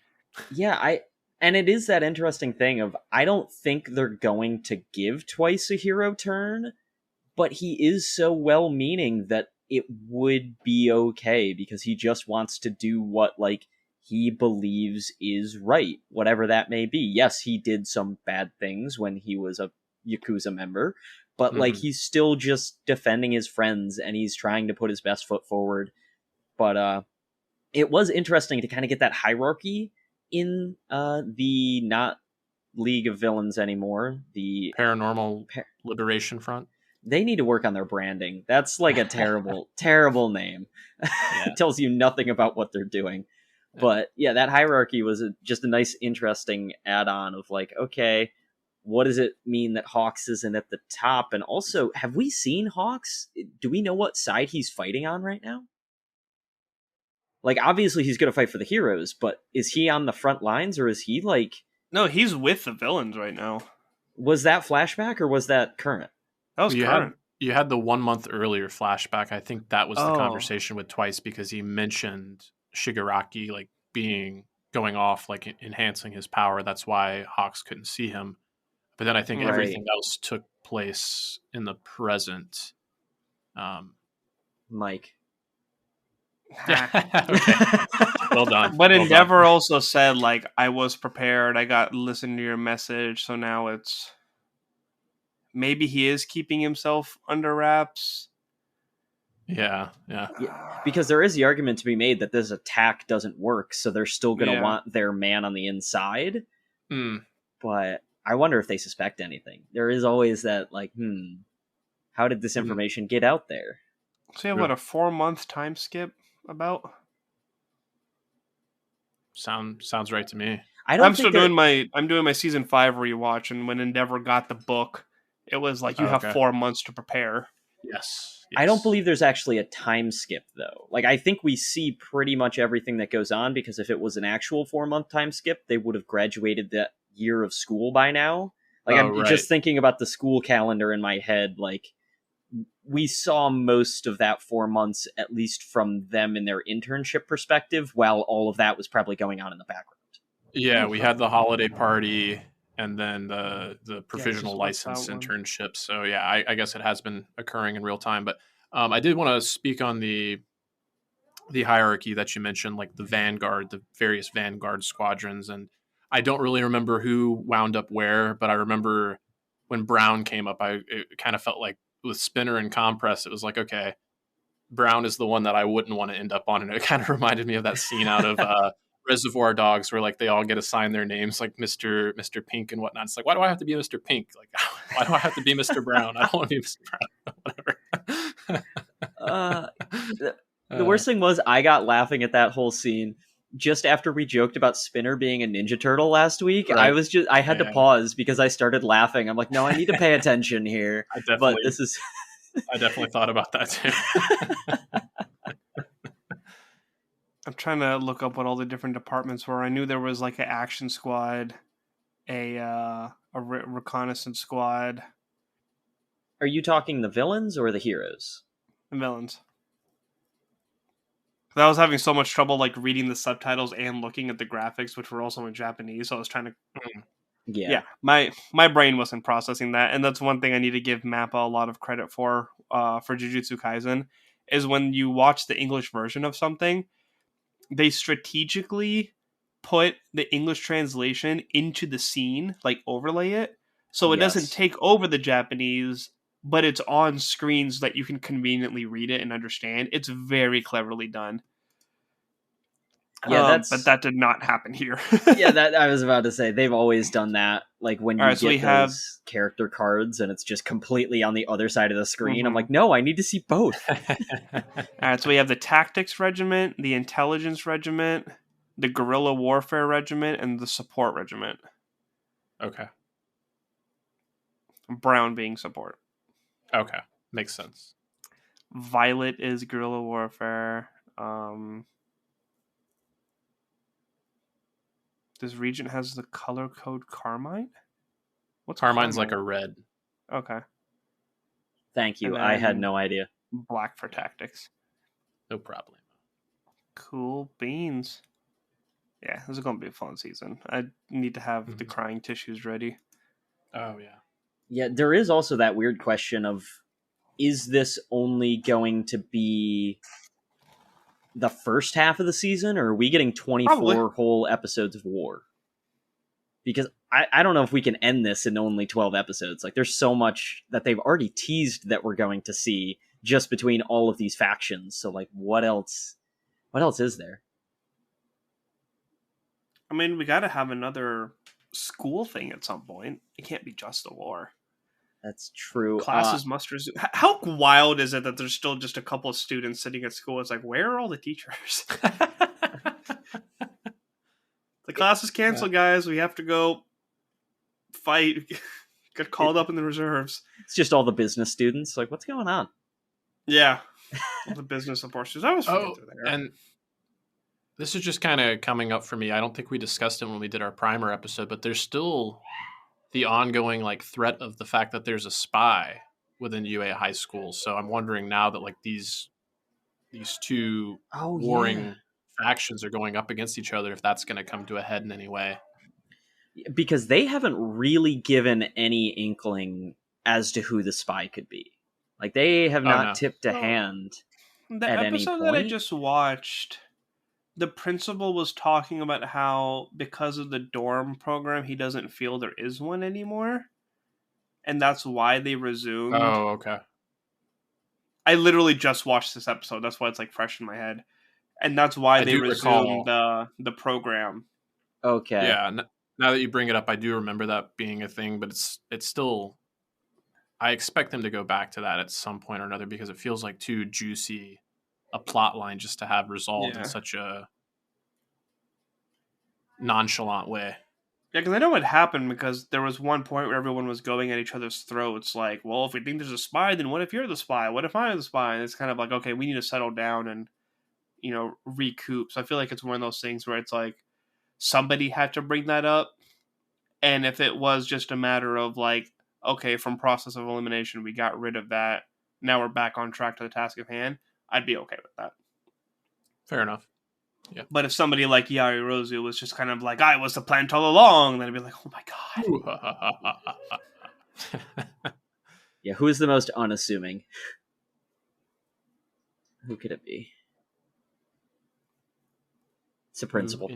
Yeah, and it is that interesting thing of, I don't think they're going to give Twice a hero turn, but he is so well-meaning that it would be okay, because he just wants to do what, like, he believes is right, whatever that may be. Yes, he did some bad things when he was a Yakuza member, but like he's still just defending his friends, and he's trying to put his best foot forward. But it was interesting to kind of get that hierarchy in the not League of Villains anymore, the Paranormal Liberation Front. They need to work on their branding. That's like a terrible, terrible name. It tells you nothing about what they're doing. But yeah, that hierarchy was just a nice, interesting add-on of like, okay, what does it mean that Hawks isn't at the top? And also, have we seen Hawks? Do we know what side he's fighting on right now? Like, obviously he's going to fight for the heroes, but is he on the front lines, or is he like... No, he's with the villains right now. Was that flashback, or was that current? That was current. You had the 1 month earlier flashback. I think that was the conversation with Twice, because he mentioned Shigaraki like going off, like enhancing his power. That's why Hawks couldn't see him. But then I think everything else took place in the present. Mike. Okay. Well done. But Endeavor also said, like, I was prepared. I got listened to your message. So now it's... Maybe he is keeping himself under wraps. Yeah. Because there is the argument to be made that this attack doesn't work, so they're still going to want their man on the inside. But I wonder if they suspect anything. There is always that, like, how did this information get out there? So you have, what, a 4-month time skip about? Sounds right to me. I'm doing my season 5 rewatch, and when Endeavor got the book, it was like you have 4 months to prepare. Yes. I don't believe there's actually a time skip, though. Like, I think we see pretty much everything that goes on, because if it was an actual 4-month time skip, they would have graduated that year of school by now. Like, I'm just thinking about the school calendar in my head. Like, we saw most of that 4 months, at least from them in their internship perspective, while all of that was probably going on in the background. Yeah, we had the holiday party, and then the provisional license internship. So yeah, I guess it has been occurring in real time. But I did want to speak on the hierarchy that you mentioned, like the Vanguard, the various Vanguard squadrons. And I don't really remember who wound up where, but I remember when Brown came up, it kind of felt like with Spinner and Compress, it was like, okay, Brown is the one that I wouldn't want to end up on. And it kind of reminded me of that scene out of Reservoir Dogs, where like they all get assigned their names, like Mr. Pink and whatnot. It's like, why do I have to be Mr. Pink? Like, why do I have to be Mr. Brown? I don't want to be Mr. Brown. Whatever. The worst thing was, I got laughing at that whole scene just after we joked about Spinner being a Ninja Turtle last week, Right. I had to pause because I started laughing. I'm like, no, I need to pay attention here. But this is I definitely thought about that too. I'm trying to look up what all the different departments were. I knew there was like an action squad, a reconnaissance squad, Are you talking the villains or the heroes? and villains. I was having so much trouble like reading the subtitles and looking at the graphics, which were also in Japanese. So I was trying to, Yeah. my brain wasn't processing that, and that's one thing I need to give Mappa a lot of credit for Jujutsu Kaisen, is when you watch the English version of something, they strategically put the English translation into the scene, like overlay it, so it doesn't take over the Japanese, but it's on screens that you can conveniently read it and understand. It's very cleverly done. Yeah, but that did not happen here. Yeah, that I was about to say. They've always done that. Like when you get those character cards and it's just completely on the other side of the screen. Mm-hmm. I'm like, no, I need to see both. All right, so we have the Tactics Regiment, the Intelligence Regiment, the Guerrilla Warfare Regiment, and the Support Regiment. Okay. Brown being support. Okay, makes sense. Violet is Guerrilla Warfare. This Regent has the color code Carmine? What's Carmine's Carmine? Like a red. Okay. Thank you. I had no idea. Black for Tactics. No problem. Cool beans. Yeah, this is going to be a fun season. I need to have the crying tissues ready. Oh, yeah. Yeah, there is also that weird question of, is this only going to be the first half of the season, or are we getting 24 whole episodes of war? Because I don't know if we can end this in only 12 episodes. Like, there's so much that they've already teased that we're going to see just between all of these factions. So, like, what else is there? I mean, we got to have another school thing at some point. It can't be just a war. That's true. Classes musters. How wild is it that there's still just a couple of students sitting at school? It's like, where are all the teachers? The class is canceled, guys. We have to go fight. Get called up in the reserves. It's just all the business students. Like, what's going on? Yeah. All the business enforcers. I was there. And this is just kind of coming up for me. I don't think we discussed it when we did our primer episode, but there's still the ongoing like threat of the fact that there's a spy within UA high school. So I'm wondering now that like these two warring factions are going up against each other, if that's going to come to a head in any way. Because they haven't really given any inkling as to who the spy could be. Like, they have not tipped a hand the at any point. The episode that I just watched, the principal was talking about how because of the dorm program, he doesn't feel there is one anymore. And that's why they resumed. Oh, okay. I literally just watched this episode. That's why it's like fresh in my head. And that's why they resumed the program. Okay. Yeah. Now that you bring it up, I do remember that being a thing, but it's still, I expect them to go back to that at some point or another because it feels like too juicy a plot line just to have resolved in such a nonchalant way. Yeah, because I know what happened because there was one point where everyone was going at each other's throats like, well, if we think there's a spy, then what if you're the spy? What if I'm the spy? And it's kind of like, okay, we need to settle down and, recoup. So I feel like it's one of those things where it's like somebody had to bring that up. And if it was just a matter of like, okay, from process of elimination, we got rid of that. Now we're back on track to the task at hand. I'd be okay with that. Fair enough. Yeah. But if somebody like Yari Rozu was just kind of like, I was the plant all along, then I'd be like, oh my God. Yeah, who is the most unassuming? Who could it be? It's the principal. Who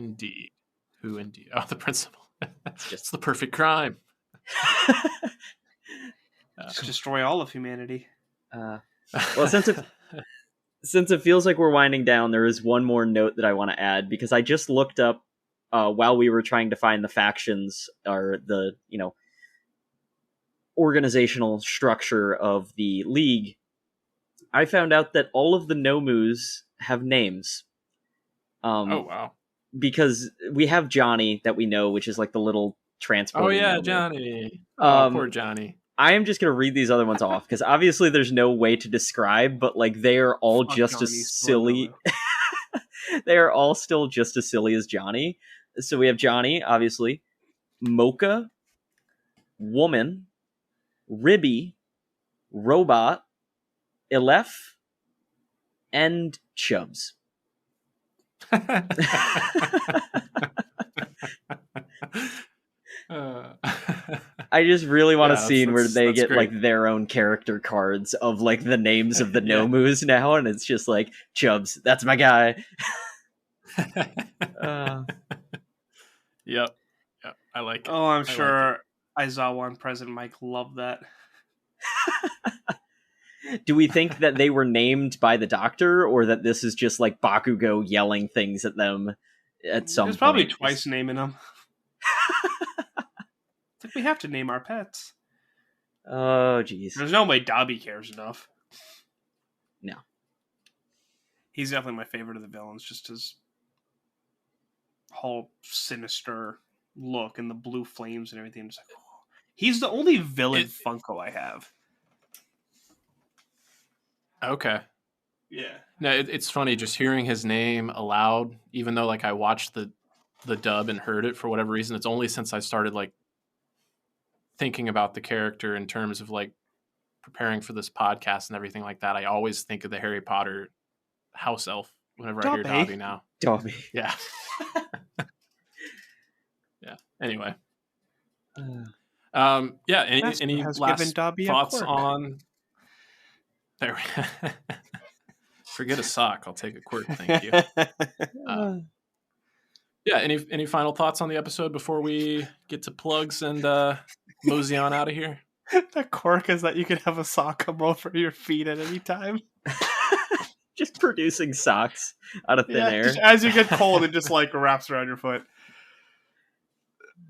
indeed? Oh, the principal. It's just the perfect crime. Just destroy all of humanity. Well, since it feels like we're winding down, there is one more note that I want to add, because I just looked up while we were trying to find the factions or the, organizational structure of the league. I found out that all of the Nomus have names. Oh, wow. because we have Johnny that we know, which is like the little transport. Oh yeah, Johnny. Oh, poor Johnny. I am just going to read these other ones off because obviously there's no way to describe, but like they are all just Johnny as silly. Stormville. They are all still just as silly as Johnny. So we have Johnny, obviously, Mocha, Woman, Ribby, Robot, Elef, and Chubbs. I just really want a scene where they get great. like their own character cards of like the names of the Nomus now, and it's just like Chubbs, that's my guy. Yep, I like it. Oh, I'm sure Aizawa and President Mike love that. Do we think that they were named by the Doctor, or that this is just like Bakugo yelling things at them at some point? There's probably twice naming them. It's like we have to name our pets. Oh, jeez. There's no way Dobby cares enough. No. He's definitely my favorite of the villains, just his whole sinister look and the blue flames and everything. Just like, oh. He's the only villain Funko I have. Okay. Yeah. No, it's funny just hearing his name aloud, even though like I watched the dub and heard it for whatever reason. It's only since I started like thinking about the character in terms of like preparing for this podcast and everything like that. I always think of the Harry Potter house elf whenever I hear Dobby now. Dobby. Yeah. Yeah. Anyway. Yeah. Any last thoughts on? There. Forget a sock. I'll take a quirk. Thank you. Yeah. Any final thoughts on the episode before we get to plugs and mosey on out of here? The quirk is that you can have a sock come over your feet at any time. Just producing socks out of thin air. Just as you get cold, it just like wraps around your foot.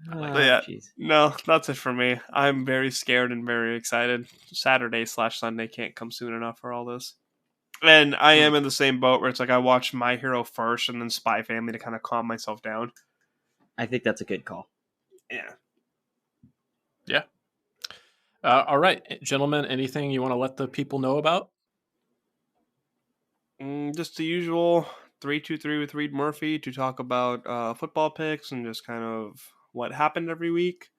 No, that's it for me. I'm very scared and very excited. Saturday/Sunday can't come soon enough for all this. And I am in the same boat where it's like I watched My Hero first and then Spy Family to kind of calm myself down. I think that's a good call. Yeah. Yeah. All right, gentlemen, anything you want to let the people know about? Just the usual 323 with Reed Murphy to talk about football picks and just kind of what happened every week.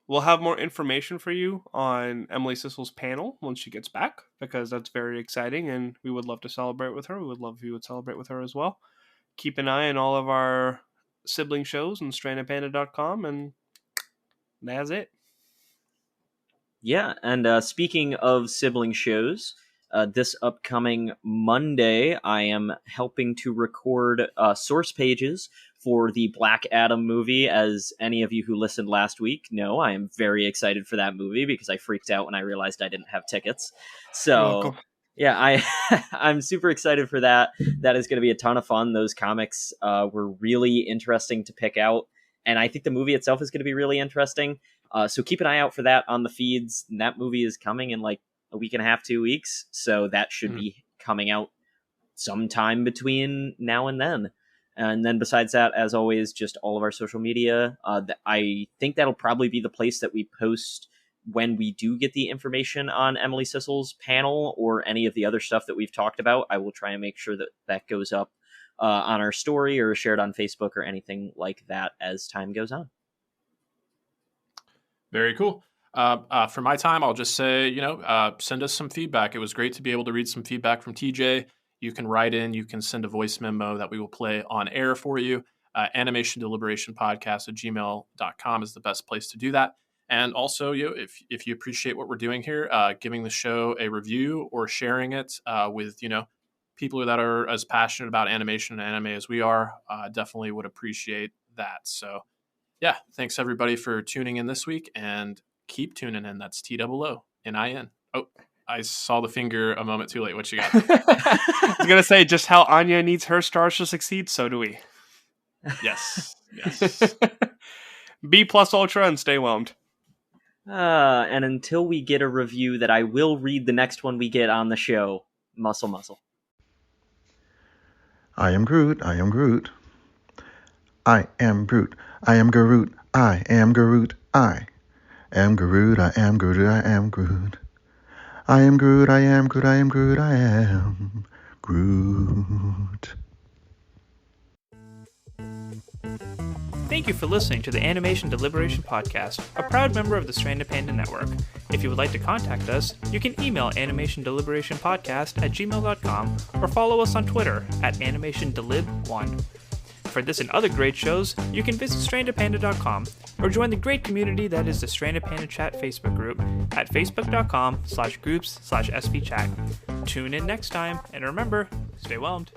We'll have more information for you on Emily Sissel's panel once she gets back, because that's very exciting and we would love to celebrate with her. We would love if you would celebrate with her as well. Keep an eye on all of our sibling shows on strandedpanda.com, and that's it. Yeah, and speaking of sibling shows, this upcoming Monday, I am helping to record source pages for the Black Adam movie. As any of you who listened last week know, I am very excited for that movie because I freaked out when I realized I didn't have tickets. So, yeah, I'm super excited for that. That is going to be a ton of fun. Those comics were really interesting to pick out, and I think the movie itself is going to be really interesting. So keep an eye out for that on the feeds. And that movie is coming in like a week and a half, 2 weeks. So that should be coming out sometime between now and then. And then besides that, as always, just all of our social media. I think that'll probably be the place that we post when we do get the information on Emily Sissel's panel or any of the other stuff that we've talked about. I will try and make sure that that goes up on our story or shared on Facebook or anything like that as time goes on. Very cool. For my time, I'll just say, send us some feedback. It was great to be able to read some feedback from TJ. You can write in, you can send a voice memo that we will play on air for you. animationdeliberationpodcast@gmail.com is the best place to do that. And also, if you appreciate what we're doing here, giving the show a review or sharing it with, people that are as passionate about animation and anime as we are, definitely would appreciate that. So, yeah, thanks everybody for tuning in this week, and keep tuning in. That's TOONIN. Oh, I saw the finger a moment too late. What you got? I was going to say, just how Anya needs her stars to succeed, so do we. Yes. B+ Ultra and stay whelmed. And until we get a review that I will read the next one we get on the show, muscle. I am Groot. I am Groot. I am Groot. I am Groot. I am Groot. I am Groot. I am Groot. I am Groot. I am Groot. I am Groot. I am Groot. I am Groot. Thank you for listening to the Animation Deliberation Podcast, a proud member of the Stranded Panda Network. If you would like to contact us, you can email animationdeliberationpodcast@gmail.com or follow us on Twitter @animationdelib1. For this and other great shows, you can visit strandedpanda.com or join the great community that is the Stranded Panda Chat Facebook group at facebook.com/groups/svchat. Tune in next time, and remember, stay whelmed.